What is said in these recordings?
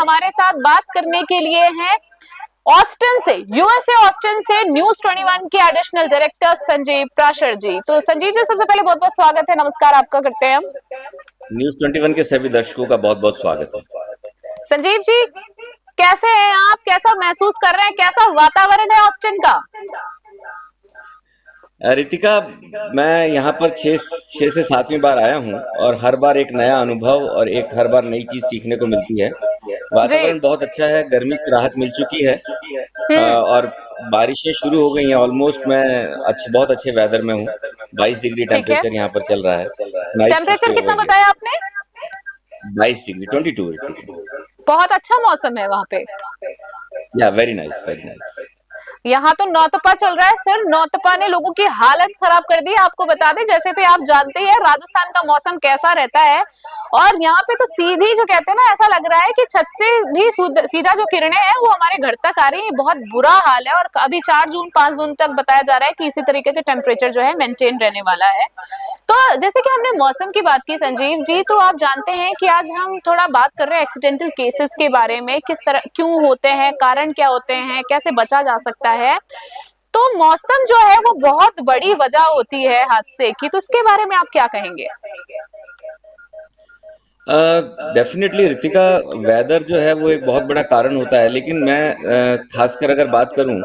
हमारे साथ बात करने के लिए हैं ऑस्टिन से, यूएसए ऑस्टिन से न्यूज 21 के एडिशनल डायरेक्टर संजीव प्राशर जी। तो संजीव जी, सबसे पहले बहुत बहुत स्वागत है, नमस्कार आपका करते हैं हम। न्यूज 21 के सभी दर्शकों का बहुत बहुत स्वागत है। संजीव जी, कैसे हैं आप, कैसा महसूस कर रहे हैं, कैसा वातावरण है ऑस्टिन का? रितिका, मैं यहाँ पर छह से सातवीं बार आया हूँ और हर बार एक नया अनुभव और एक हर बार नई चीज सीखने को मिलती है। जी। वातावरण बहुत अच्छा है, गर्मी से राहत मिल चुकी है और बारिशें शुरू हो गई हैं। ऑलमोस्ट मैं बहुत अच्छे वेदर में हूँ। 22 डिग्री ठीक है। टेम्परेचर यहाँ पर चल रहा है। नाइस टू टेम्परेचर स्टे कितना ओवर बताया आपने? 22 डिग्री 22 डिग्री। बहुत अच्छा मौसम है वहाँ पे। या वेरी नाइस, वेरी नाइस। यहाँ तो नौतपा चल रहा है सर, नौतपा ने लोगों की हालत खराब कर दी। आपको बता दें, जैसे तो आप जानते हैं राजस्थान का मौसम कैसा रहता है, और यहाँ पे तो सीधी जो कहते हैं ना, ऐसा लग रहा है कि छत से भी सीधा जो किरणें हैं वो हमारे घर तक आ रही है। बहुत बुरा हाल है। और अभी 4 जून 5 जून तक बताया जा रहा है कि इसी तरीके के टेम्परेचर जो है मेंटेन रहने वाला है। तो जैसे कि हमने मौसम की बात की संजीव जी, तो आप जानते हैं कि आज हम थोड़ा बात कर रहे हैं एक्सीडेंटल केसेस के बारे में, किस तरह क्यों होते हैं, कारण क्या होते हैं, कैसे बचा जा सकता है। तो मौसम जो है वो बहुत बड़ी वजह होती है हादसे की, तो इसके बारे में आप क्या कहेंगे? डेफिनेटली ऋतिका, वेदर जो है वो एक बहुत बड़ा कारण होता है, लेकिन मैं खासकर अगर बात करूं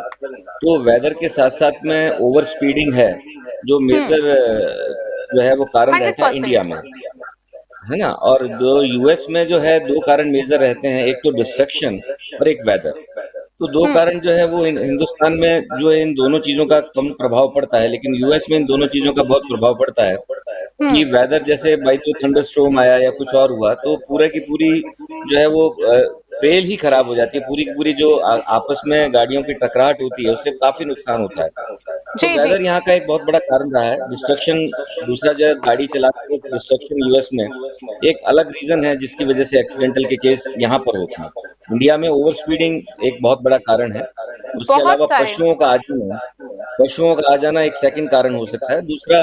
तो वेदर के साथ साथ में ओवर स्पीडिंग है जो मेजर जो है वो कारण रहता है इंडिया 100%। में, है ना। और जो यूएस में जो है दो कारण मेजर रहते हैं, एक तो डिस्ट्रक्शन और एक वेदर। तो दो कारण जो है वो हिंदुस्तान में जो है इन दोनों चीजों का कम प्रभाव पड़ता है, लेकिन यूएस में इन दोनों चीजों का बहुत प्रभाव पड़ता है कि वेदर जैसे बाई तो थंडर स्टॉर्म आया या कुछ और हुआ तो पूरे की पूरी जो है वो ट्रेल ही खराब हो जाती है। पूरी की पूरी जो आपस में गाड़ियों की टकराहट होती है उससे काफी नुकसान होता है। तो जी जी। वेदर यहाँ का एक बहुत बड़ा कारण रहा है। डिस्ट्रक्शन दूसरा, जो है गाड़ी चलाते वक्त डिस्ट्रक्शन यूएस में एक अलग रीजन है जिसकी वजह से एक्सीडेंटल के केस यहाँ पर होते हैं। इंडिया में ओवर स्पीडिंग एक बहुत बड़ा कारण है। उसके बहुत अलावा सारे। पशुओं का आ जाना एक सेकंड कारण हो सकता है। दूसरा,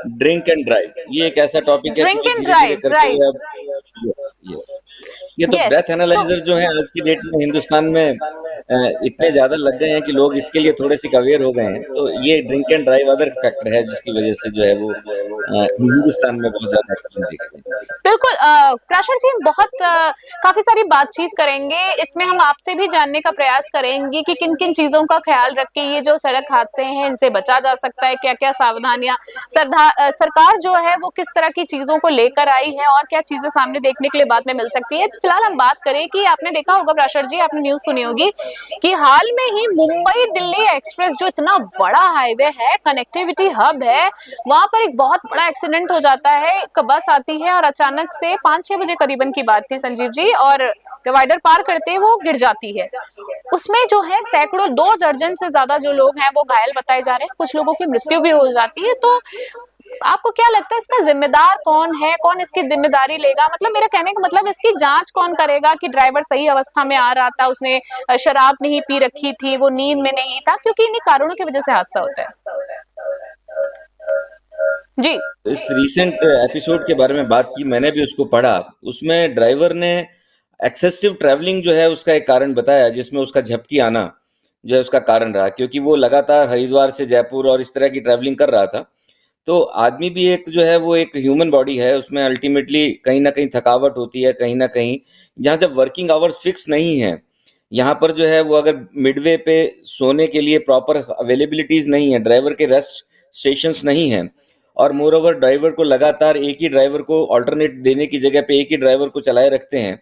ड्रिंक एंड ड्राइव, ये एक ऐसा टॉपिक है कि ड्रिंक जो एंड धीरे धीरे ड्राइव, करके राइट। जो है, यस, ये तो यस। ब्रेथ एनालाइजर जो है आज की डेट में हिंदुस्तान में इतने ज्यादा लग गए हैं कि लोग इसके लिए थोड़े से अवेयर हो गए हैं। तो ये drink and drive other factor है जिसकी वजह से जो है वो हिंदुस्तान में बहुत ज्यादा एक्सीडेंट देखते हैं। बिल्कुल। प्राशर जी, हम बहुत काफी सारी बातचीत करेंगे, इसमें हम आपसे भी जानने का प्रयास करेंगे कि किन किन चीजों का ख्याल रख के ये जो सड़क हादसे हैं इनसे बचा जा सकता है, क्या क्या सावधानियां सरकार जो है वो किस तरह की चीजों को लेकर आई है, और क्या चीजें सामने देखने के लिए बाद में मिल सकती है। फिलहाल हम बात करें कि आपने देखा होगा प्राशर जी, आपने न्यूज सुनी होगी कि हाल में ही मुंबई दिल्ली एक्सप्रेस, जो इतना बड़ा हाईवे है, कनेक्टिविटी हब है, वहां पर एक बहुत बड़ा एक्सीडेंट हो जाता है। एक बस आती है और अचानक से 5-6 बजे करीबन की बात थी संजीव जी, और डिवाइडर पार करते वो गिर जाती है। उसमें जो है सैकड़ों, 2 दर्जन से ज्यादा जो लोग हैं वो घायल बताए जा रहे हैं, कुछ लोगों की मृत्यु भी हो जाती है। तो आपको क्या लगता है इसका जिम्मेदार कौन है, कौन इसकी जिम्मेदारी लेगा? मतलब मेरा कहने का मतलब, इसकी जांच कौन करेगा कि ड्राइवर सही अवस्था में आ रहा था, उसने शराब नहीं पी रखी थी, वो नींद में नहीं था, क्योंकि इन्हीं कारणों की वजह से हादसा होता है। जी। इस रीसेंट एपिसोड के बारे में बात की, मैंने भी उसको पढ़ा। उसमें ड्राइवर ने एक्सेसिव ट्रैवलिंग जो है उसका एक कारण बताया, जिसमें उसका झपकी आना जो है उसका कारण रहा, क्योंकि वो लगातार हरिद्वार से जयपुर और इस तरह की ट्रैवलिंग कर रहा था। तो आदमी भी एक जो है वो एक ह्यूमन बॉडी है, उसमें अल्टीमेटली कहीं ना कहीं थकावट होती है, कहीं ना कहीं जहाँ जब वर्किंग आवर्स फिक्स नहीं है, यहाँ पर जो है वो अगर मिडवे पे सोने के लिए प्रॉपर अवेलेबिलिटीज नहीं है, ड्राइवर के रेस्ट स्टेशंस नहीं है, और मोर ओवर ड्राइवर को लगातार एक ही ड्राइवर को ऑल्टरनेट देने की जगह पे एक ही ड्राइवर को चलाए रखते हैं,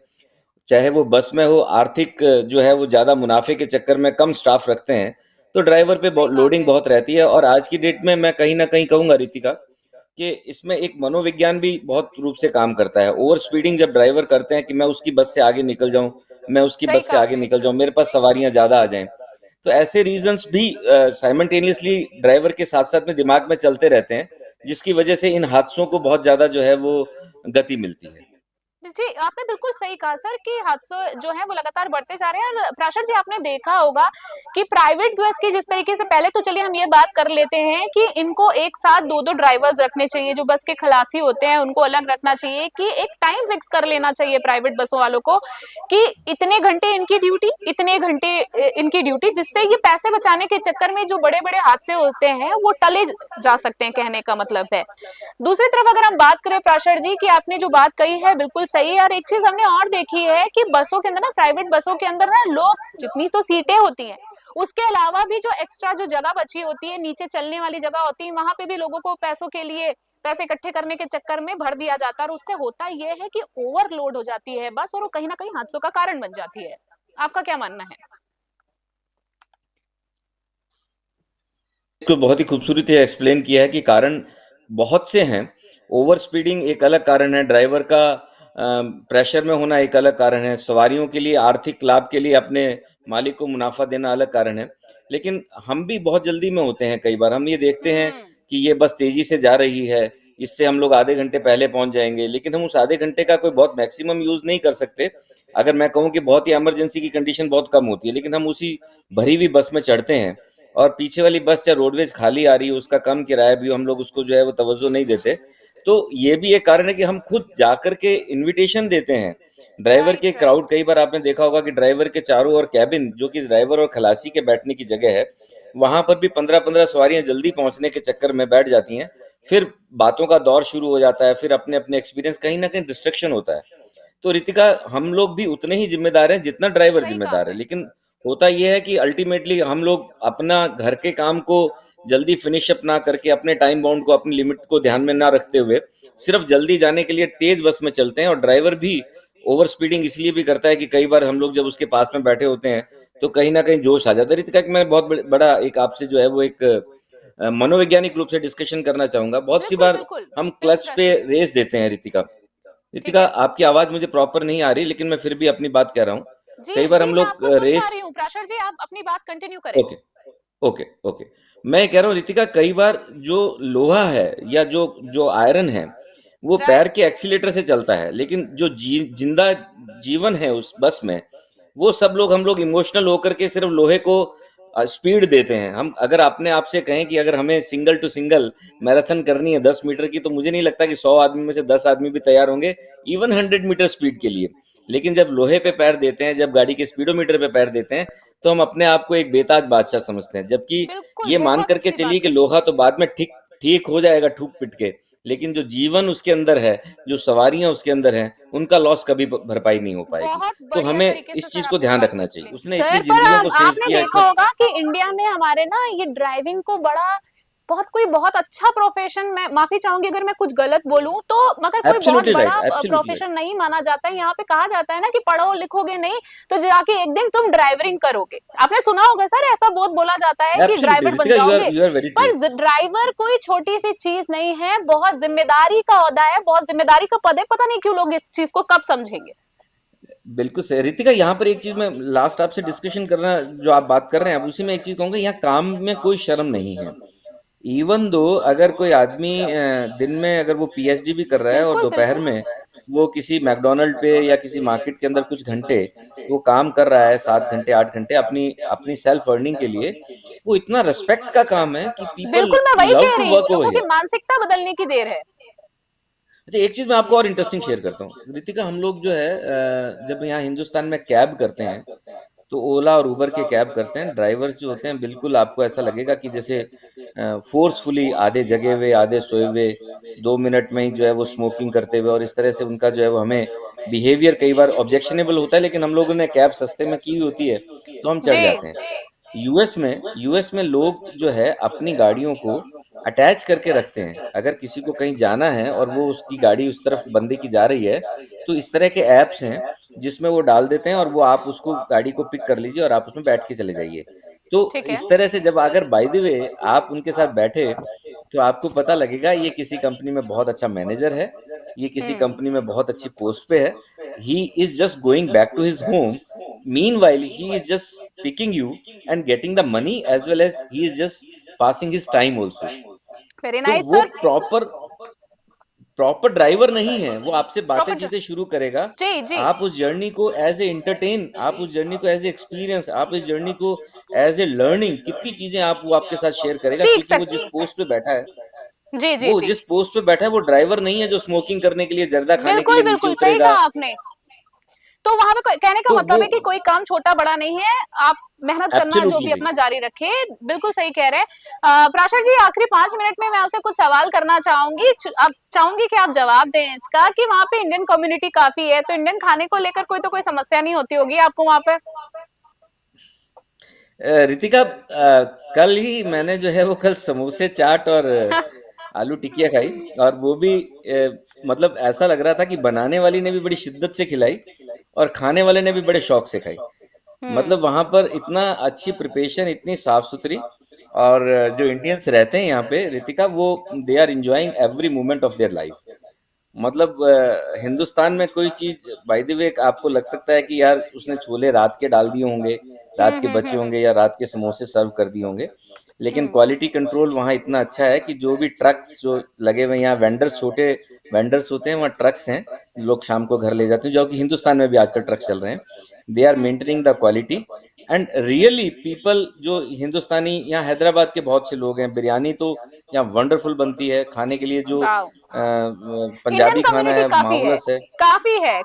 चाहे वो बस में हो, आर्थिक जो है वो ज़्यादा मुनाफे के चक्कर में कम स्टाफ रखते हैं, तो ड्राइवर पे सही बात लोडिंग है। बहुत रहती है। और आज की डेट में मैं कहीं ना कहीं कहूँगा रितिका कि इसमें एक मनोविज्ञान भी बहुत रूप से काम करता है। ओवर स्पीडिंग जब ड्राइवर करते हैं कि मैं उसकी बस से आगे निकल जाऊं, मैं उसकी सही बस से कहा आगे आपने। निकल जाऊं, मेरे पास सवारियां ज़्यादा आ जाएं, तो ऐसे रीजंस भी साइमल्टेनियसली ड्राइवर के साथ साथ में दिमाग में चलते रहते हैं, जिसकी वजह से इन हादसों को बहुत ज़्यादा जो है वो गति मिलती है। जी, आपने बिल्कुल सही कहा सर कि हादसे जो हैं वो लगातार बढ़ते जा रहे हैं। और प्राशर जी, आपने देखा होगा कि प्राइवेट बस की जिस तरीके से, पहले तो चलिए हम ये बात कर लेते हैं कि इनको एक साथ दो दो ड्राइवर्स रखने चाहिए, जो बस के खलासी होते हैं उनको अलग रखना चाहिए, कि एक टाइम फिक्स कर लेना चाहिए प्राइवेट बसों वालों को कि इतने घंटे इनकी ड्यूटी, इतने घंटे इनकी ड्यूटी, जिससे ये पैसे बचाने के चक्कर में जो बड़े बड़े हादसे होते हैं वो टले जा सकते हैं, कहने का मतलब है। दूसरी तरफ अगर हम बात करें प्राशर जी, की आपने जो बात कही है बिल्कुल सही है। और एक चीज हमने और देखी है कि बसों के अंदर ना, प्राइवेट बसों के अंदर ना, लोग जितनी तो सीटें होती हैं उसके अलावा भी जो एक्स्ट्रा जो जगह बची होती है, नीचे चलने वाली जगह होती है, वहां पे भी लोगों को पैसों के लिए, पैसे इकट्ठे करने के चक्कर में भर दिया जाता है। और उससे होता यह है कि ओवरलोड हो जाती है बस, और वो कहीं ना कहीं हादसों का कारण बन जाती है। आपका क्या मानना है? इसको बहुत ही खूबसूरती से एक्सप्लेन किया है कि कारण बहुत से हैं। ओवर स्पीडिंग एक अलग कारण है, ड्राइवर का प्रेशर में होना एक अलग कारण है, सवारियों के लिए आर्थिक लाभ के लिए अपने मालिक को मुनाफा देना अलग कारण है। लेकिन हम भी बहुत जल्दी में होते हैं, कई बार हम ये देखते हैं कि ये बस तेजी से जा रही है, इससे हम लोग आधे घंटे पहले पहुंच जाएंगे, लेकिन हम उस आधे घंटे का कोई बहुत मैक्सिमम यूज नहीं कर सकते। अगर मैं कहूँ कि बहुत ही इमरजेंसी की कंडीशन बहुत कम होती है, लेकिन हम उसी भरी हुई बस में चढ़ते हैं और पीछे वाली बस चाहे रोडवेज खाली आ रही है, उसका कम किराया भी, हम लोग उसको जो है वो तवज्जो नहीं देते। तो ये भी एक कारण है कि हम खुद जाकर के इनविटेशन देते हैं ड्राइवर के। Right, crowd, right. कई बार आपने देखा होगा कि ड्राइवर के चारों ओर कैबिन, जो कि ड्राइवर और खलासी के बैठने की जगह है, वहां पर भी 15-15 सवारियां जल्दी पहुंचने के चक्कर में बैठ जाती हैं। फिर बातों का दौर शुरू हो जाता है, फिर अपने अपने एक्सपीरियंस, कहीं ना कहीं डिस्ट्रक्शन होता है। तो रितिका, हम लोग भी उतने ही जिम्मेदार हैं जितना ड्राइवर सही कहा जिम्मेदार है, आपने। लेकिन होता यह है कि अल्टीमेटली हम लोग अपना घर के काम को जल्दी फिनिश अप ना करके, अपने टाइम बाउंड को, अपनी लिमिट को ध्यान में ना रखते हुए, सिर्फ जल्दी जाने के लिए तेज बस में चलते हैं। और ड्राइवर भी ओवर स्पीडिंग इसलिए भी करता है कि कई बार हम लोग जब उसके पास में बैठे होते हैं तो कहीं ना कहीं जोश आ जाता है। रितिका, कि मैं बहुत बड़ा एक आपसे जो है वो एक मनोवैज्ञानिक रूप से डिस्कशन करना चाहूंगा। बहुत सी बिल्कुल बार बिल्कुल। हम बिल्कुल क्लच पे प्राशर जी। रेस देते हैं, रितिका। ठीक रितिका, है। आपकी आवाज मुझे प्रॉपर नहीं आ रही, लेकिन मैं फिर भी अपनी बात कह रहा हूँ। जी कई बार जी, हम मैं लोग आपको सुन पा रेस, रही हूँ प्राशर जी, आप अपनी बात कंटिन्यू करें। ओके, ओके, ओके, मैं ये कह रहा हूँ रितिका, कई बार जो लोहा है या जो जो आयरन है, वो पैर राइट। के एक्सीलेटर से चलता है, लेकिन जो जिंदा जीवन है उस बस में, वो सब लोग, हम लोग इमोशनल होकर के सिर्फ लोहे को स्पीड देते हैं। हम अगर अपने आप से कहें कि अगर हमें सिंगल टू सिंगल मैराथन करनी है 10 मीटर की, तो मुझे नहीं लगता कि 100 आदमी में से 10 आदमी भी तैयार होंगे इवन 100 मीटर स्पीड के लिए। लेकिन जब लोहे पे पैर देते हैं, जब गाड़ी के स्पीडोमीटर पे पैर देते हैं, तो हम अपने आप को एक बेताज बादशाह समझते हैं। जबकि बिल्कुल, ये मान बहुत करके अच्छी चलिए बात कि कही। लोहा तो बाद में ठीक ठीक हो जाएगा ठूक पिट के, लेकिन जो जीवन उसके अंदर है, जो सवारियां उसके अंदर हैं, उनका लॉस कभी भरपाई नहीं हो पाएगी। बहुत तो बढ़िया हमें तरीके से इस सर चीज को आपने ध्यान बात रखना चाहिए। रखी। उसने इतनी सर, पर जिंदगियों को सेव आपने किया, देखा इतना। होगा कि इंडिया में हमारे ना ये ड्राइविंग को बड़ा, बहुत कोई बहुत अच्छा प्रोफेशन, मैं माफी चाहूंगी अगर मैं कुछ गलत बोलूं तो, मगर कोई बहुत एब्सोल्युटली राइट, बड़ा एब्सोल्युटली राइट। प्रोफेशन नहीं माना जाता है। यहाँ पे कहा जाता है ना कि पढ़ो लिखोगे नहीं तो जाके एक दिन तुम ड्राइवरिंग करोगे। आपने सुना होगा सर, ऐसा बहुत बोला जाता है कि एब्सोल्युटली ड्राइवर बन रितिका, जाओगे। You are very true. पर ड्राइवर कोई छोटी सी चीज नहीं है, बहुत जिम्मेदारी का ओहदा है, बहुत जिम्मेदारी का पद है। पता नहीं क्यों लोग इस चीज को कब समझेंगे। बिल्कुल सही रितिका, यहाँ पर एक चीज मैं लास्ट आपसे डिस्कशन करना, जो आप बात कर रहे हैं, अब उसी में एक चीज कहूंगा, यहाँ काम में कोई शर्म नहीं है। इवन दो अगर कोई आदमी दिन में अगर वो पीएचडी भी कर रहा है और बिल्कुल दोपहर बिल्कुल। में वो किसी मैकडोनल्ड पे या किसी मार्केट के अंदर कुछ घंटे वो काम कर रहा है, 7 घंटे 8 घंटे, अपनी अपनी सेल्फ अर्निंग के लिए, वो इतना रिस्पेक्ट का काम है कि पीपल बिल्कुल, मैं वही लव कह टू रही हूँ, वर्क ओवर लोगों की हियर। मानसिकता बदलने की देर है। अच्छा, एक चीज मैं आपको और इंटरेस्टिंग शेयर करता हूँ रितिका, हम लोग जो है जब यहाँ हिंदुस्तान में कैब करते हैं, तो ओला और उबर के कैब करते हैं, ड्राइवर्स जो होते हैं, बिल्कुल आपको ऐसा लगेगा कि जैसे फोर्सफुली आधे जगे हुए आधे सोए हुए, 2 मिनट में ही जो है वो स्मोकिंग करते हुए, और इस तरह से उनका जो है वो हमें बिहेवियर कई बार ऑब्जेक्शनेबल होता है, लेकिन हम लोगों ने कैब सस्ते में की होती है तो हम चढ़ जी। जाते हैं। यूएस में लोग जो है अपनी गाड़ियों को अटैच करके रखते हैं। अगर किसी को कहीं जाना है और वो उसकी गाड़ी उस तरफ बंदे की जा रही है, तो इस तरह के ऐप्स हैं जिसमें वो डाल देते हैं और वो आप उसको गाड़ी को पिक कर लीजिए और आप उसमें बैठ के चले जाइए। तो ठीक है। इस तरह से जब अगर बाय द वे आप उनके साथ बैठे, तो आपको पता लगेगा ये किसी कंपनी में बहुत अच्छा मैनेजर है, ये किसी हम्म। कंपनी में बहुत अच्छी पोस्ट पे है। He is just going back to his home, meanwhile he is just picking you and getting the money, as well as he is just passing his time also। Very तो nice वो sir. Proper proper driver नहीं है, वो आपसे बातें proper. चीतें शुरू करेगा। जी जी। आप उस जर्नी को एज ए एंटरटेन, आप उस जर्नी को एज ए एक्सपीरियंस, आप इस जर्नी को एज ए लर्निंग, कितनी चीजें आप वो आपके साथ शेयर करेगा, सीख क्योंकि वो जिस सकते पोस्ट पे बैठा है, हैं। जी जी वो जी। जिस पोस्ट पे बैठा है वो ड्राइवर नहीं है जो स्मोकिंग करने के लिए, जर्दा खाने के बिल्कुल लिए नीचे बिल्कुल सही उतरेगा। कहा आपने। तो वहां पे कहने का तो वो मतलब है कि कोई काम छोटा बड़ा नहीं है, आप मेहनत करना जो एब्सोल्युटली भी नहीं। अपना जारी रखे। बिल्कुल सही कह रहे हैं। प्राशर जी, आखिरी 5 मिनट में मैं आपसे कुछ सवाल करना चाहूंगी, आप चाहूंगी कि आप जवाब दें इसका, कि वहाँ पे इंडियन कम्युनिटी काफी है, तो इंडियन खाने को लेकर कोई तो कोई समस्या नहीं होती होगी आपको वहां पे? रितिका, कल ही मैंने जो है वो कल समोसे चाट और आलू टिकिया खाई, और वो भी मतलब ऐसा लग रहा था कि बनाने वाली ने भी बड़ी शिद्दत से खिलाई और खाने वाले ने भी बड़े शौक से खाई। हम्म। मतलब वहां पर इतना अच्छी प्रिपरेशन, इतनी साफ सुथरी, और जो इंडियंस रहते हैं यहाँ पे रितिका, वो they are enjoying every moment of their life. मतलब हिंदुस्तान में कोई चीज, बाय द वे, आपको लग सकता है कि यार उसने छोले रात के डाल दिए होंगे, रात के बचे हम्म। होंगे, या रात के समोसे सर्व कर दिए होंगे, लेकिन हम्म। क्वालिटी कंट्रोल वहाँ इतना अच्छा है कि जो भी ट्रक्स जो लगे हुए हैं यहाँ, वेंडर्स, छोटे वेंडर्स होते हैं वहाँ, ट्रक्स हैं, लोग शाम को घर ले जाते हैं, जो कि हिंदुस्तान में भी आजकल ट्रक्स चल रहे हैं। They are maintaining the quality, and really people जो हिंदुस्तानी, यहाँ हैदराबाद के बहुत से लोग हैं, बिरयानी तो यहाँ वंडरफुल बनती है खाने के लिए, जो वाओ। इंडियन पंजाबी खाना कम्युनिटी है काफी है, मार्वलस है। काफी है।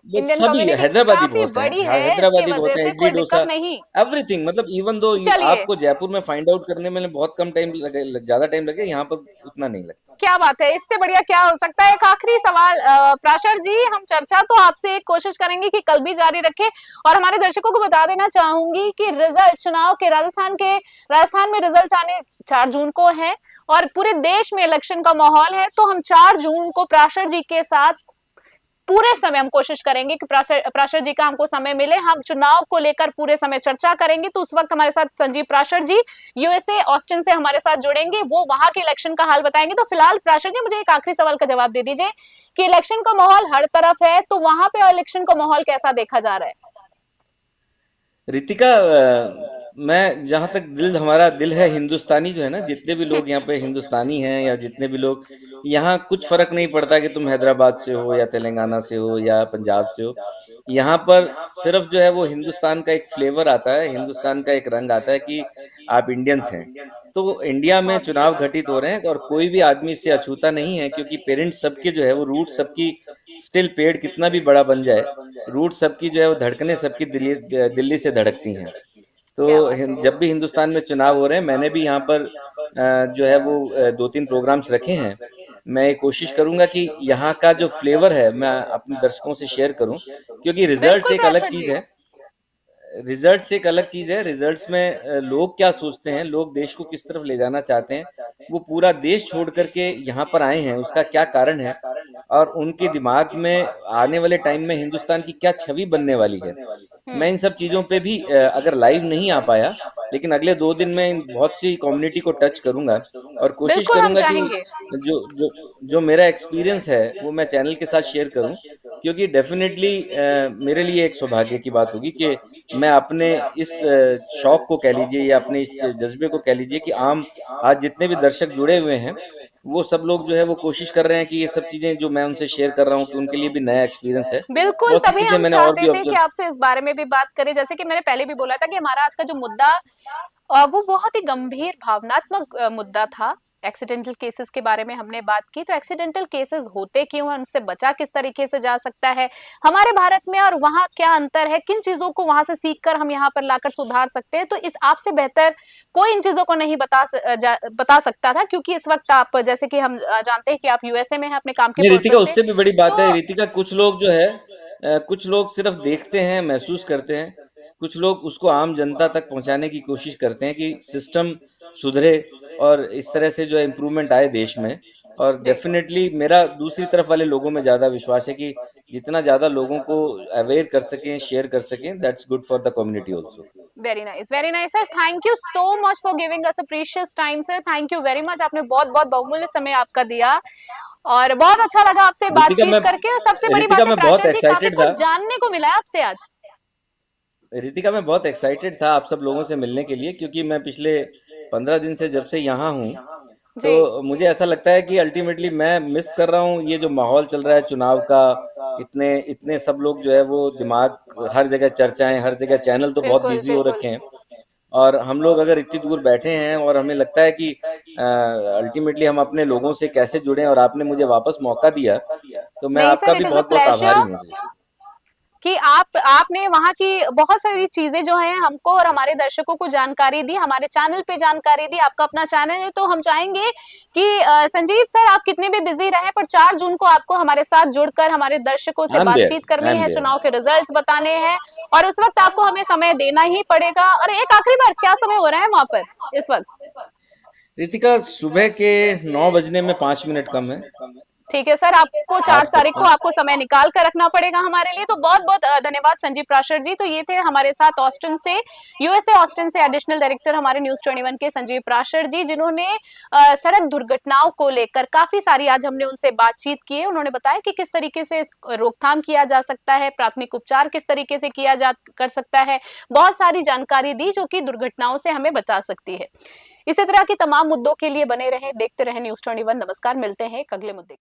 वो इंडियन सभी कम्युनिटी हैदराबादी काफी बहुत हैं, बड़ी हाँ, है, इसके हैदराबादी वजह बहुत हैं, से इडली कोई दिक्कत डोसा, नहीं। एवरीथिंग। मतलब इवन दो चलिए, आपको जयपुर में फाइंड आउट करने में बहुत कम टाइम लगे, ज्यादा टाइम लगे, यहाँ पर उतना नहीं लगता। क्या बात है, इससे बढ़िया क्या हो सकता है। एक आखिरी सवाल प्राशर जी, हम चर्चा तो आपसे एक कोशिश करेंगे कि कल भी जारी रखें, और हमारे दर्शकों को बता देना चाहूंगी कि रिजल्ट चुनाव के राजस्थान में रिजल्ट आने 4 जून को है, और पूरे देश में इलेक्शन का माहौल है। तो हम 4 जून को प्राशर जी के साथ पूरे समय हम कोशिश करेंगे कि प्राशर जी का हमको समय मिले, हम चुनाव को लेकर पूरे समय चर्चा करेंगे। तो उस वक्त हमारे साथ संजीव प्राशर जी यूएसए ऑस्टिन से हमारे साथ जुड़ेंगे, वो वहां के इलेक्शन का हाल बताएंगे। तो फिलहाल प्राशर जी, मुझे एक आखिरी सवाल का जवाब दे दीजिए कि इलेक्शन का माहौल हर तरफ है, तो वहां पे इलेक्शन का माहौल कैसा देखा जा रहा है? रितिका, मैं जहाँ तक हमारा दिल है हिंदुस्तानी जो है ना, जितने भी लोग यहाँ पे हिंदुस्तानी हैं, या जितने भी लोग यहाँ, कुछ फर्क नहीं पड़ता कि तुम हैदराबाद से हो या तेलंगाना से हो या पंजाब से हो, यहाँ पर सिर्फ जो है वो हिंदुस्तान का एक फ्लेवर आता है, हिंदुस्तान का एक रंग आता है कि आप इंडियंस हैं। तो इंडिया में बहुत चुनाव घटित हो रहे हैं, और कोई भी आदमी इससे अछूता नहीं है, क्योंकि पेरेंट्स सबके जो है वो, रूट सबकी, स्टिल पेड़ कितना भी बड़ा बन जाए, रूट सबकी जो है वो, धड़कने सबकी दिल्ली दिल्ली से धड़कती हैं। तो क्या बात है। जब भी हिंदुस्तान में चुनाव हो रहे हैं, मैंने भी यहाँ पर जो है वो 2-3 प्रोग्राम्स रखे हैं। मैं ये कोशिश करूंगा कि यहाँ का जो फ्लेवर है मैं अपने दर्शकों से शेयर करूं, क्योंकि रिजल्ट्स बिल्कुल एक अलग प्राशर चीज जी। है। रिजल्ट्स एक अलग चीज है। रिजल्ट्स में लोग क्या सोचते हैं, लोग देश को किस तरफ ले जाना चाहते हैं, वो पूरा देश छोड़ करके यहाँ पर आए हैं, उसका क्या कारण है, और उनके दिमाग में आने वाले टाइम में हिंदुस्तान की क्या छवि बनने वाली है। मैं इन सब चीजों पे भी अगर लाइव नहीं आ पाया, लेकिन अगले 2 दिन में इन बहुत सी कम्युनिटी को टच करूंगा, और कोशिश बिल्कुल हम करूंगा कि चाहेंगे। जो जो जो मेरा एक्सपीरियंस है वो मैं चैनल के साथ शेयर करूं, क्योंकि डेफिनेटली मेरे लिए एक सौभाग्य की बात होगी कि मैं अपने इस शौक को कह लीजिए, या अपने इस जज्बे को कह लीजिए, कि आज जितने भी दर्शक जुड़े हुए हैं, वो सब लोग जो है वो कोशिश कर रहे हैं कि ये सब चीजें जो मैं उनसे शेयर कर रहा हूँ, कि उनके लिए भी नया एक्सपीरियंस है। बिल्कुल, बहुत सी तभी चीजें हम मैंने और चाहते भी थे कि ऑब्जर्व। आपसे इस बारे में भी बात करें। जैसे कि मैंने पहले भी बोला था कि हमारा आज का जो मुद्दा वो बहुत ही गंभीर भावनात्मक मुद्दा था। एक्सीडेंटल केसेस के बारे में हमने बात की, तो एक्सीडेंटल केसेस होते क्यों हैं, उनसे बचा किस तरीके से जा सकता है हमारे भारत में, और वहां क्या अंतर है, किन चीजों को वहां से सीखकर हम यहाँ पर लाकर सुधार सकते हैं। तो इस आपसे बेहतर कोई इन चीजों को नहीं बता सकता था, क्योंकि इस वक्त आप, जैसे कि हम जानते हैं कि आप यूएसए में हैं अपने काम के नहीं रितिका, पर्पज से। उससे भी बड़ी बात है तो रितिका, कुछ लोग जो है कुछ लोग सिर्फ देखते हैं, महसूस करते हैं, कुछ लोग उसको आम जनता तक पहुंचाने की कोशिश करते हैं कि सिस्टम सुधरे, और इस तरह से जो है इम्प्रूवमेंट आए देश में। और जी, डेफिनेटली मेरा दूसरी तरफ वाले लोगों में ज्यादा विश्वास है कि जितना ज्यादा लोगों को अवेयर कर सकें, शेयर कर सकें, that's good for the community also. Very nice sir, thank you so much for giving us a precious time sir, thank you very much, आपने बहुत बहुत बहुमूल्य समय आपका दिया, और बहुत अच्छा लगा आपसे रितिका मैं बातचीत करके। और सबसे बड़ी रितिका बात है मैं बहुत प्राशर जी, काफी एक्साइटेड कुछ था। जानने को मिला है आपसे आज। रितिका मैं बहुत एक्साइटेड था आप सब लोगों से मिलने के लिए, क्योंकि मैं पिछले 15 दिन से जब से यहाँ हूँ, जी तो मुझे ऐसा लगता है कि अल्टीमेटली मैं मिस कर रहा हूँ ये जो माहौल चल रहा है चुनाव का। इतने इतने सब लोग जो है वो दिमाग, हर जगह चर्चाएं, हर जगह चैनल तो बहुत बिल्कुल बिजी हो बिल्कुल। रखे हैं। और हम लोग अगर इतनी दूर बैठे हैं और हमें लगता है कि अल्टीमेटली हम अपने लोगों से कैसे जुड़ें, और आपने मुझे वापस मौका दिया, तो मैं नहीं आपका सर, भी इट इज अ बहुत बहुत आभारी प्लेजर हूँ। कि आपने वहाँ की बहुत सारी चीजें जो हैं हमको और हमारे दर्शकों को जानकारी दी, हमारे चैनल पे जानकारी दी। आपका अपना चैनल है तो हम चाहेंगे कि संजीव सर आप कितने भी बिजी रहे पर 4 जून को आपको हमारे साथ जुड़कर हमारे दर्शकों से आई एम देयर, बातचीत आई करनी एम है, देयर। चुनाव के रिजल्ट्स बताने हैं और उस वक्त आपको हमें समय देना ही पड़ेगा। और एक आखिरी बार, क्या समय हो रहा है वहां पर इस वक्त? रितिका, सुबह के 9 बजने में 5 मिनट कम है। ठीक है सर, आपको 4 तारीख को 8:55। आपको समय निकाल कर रखना पड़ेगा हमारे लिए। तो बहुत बहुत धन्यवाद संजीव प्राशर जी। तो ये थे हमारे साथ ऑस्टिन से, यूएसए ऑस्टिन से एडिशनल डायरेक्टर हमारे न्यूज 21 के संजीव प्राशर जी, जिन्होंने सड़क दुर्घटनाओं को लेकर काफी सारी, आज हमने उनसे बातचीत की है। उन्होंने बताया कि किस तरीके से रोकथाम किया जा सकता है, प्राथमिक उपचार किस तरीके से किया जा कर सकता है, बहुत सारी जानकारी दी जो कि दुर्घटनाओं से हमें बचा सकती है। इसी तरह की तमाम मुद्दों के लिए बने रहें, देखते रहें न्यूज 21। नमस्कार, मिलते हैं एक अगले मुद्दे के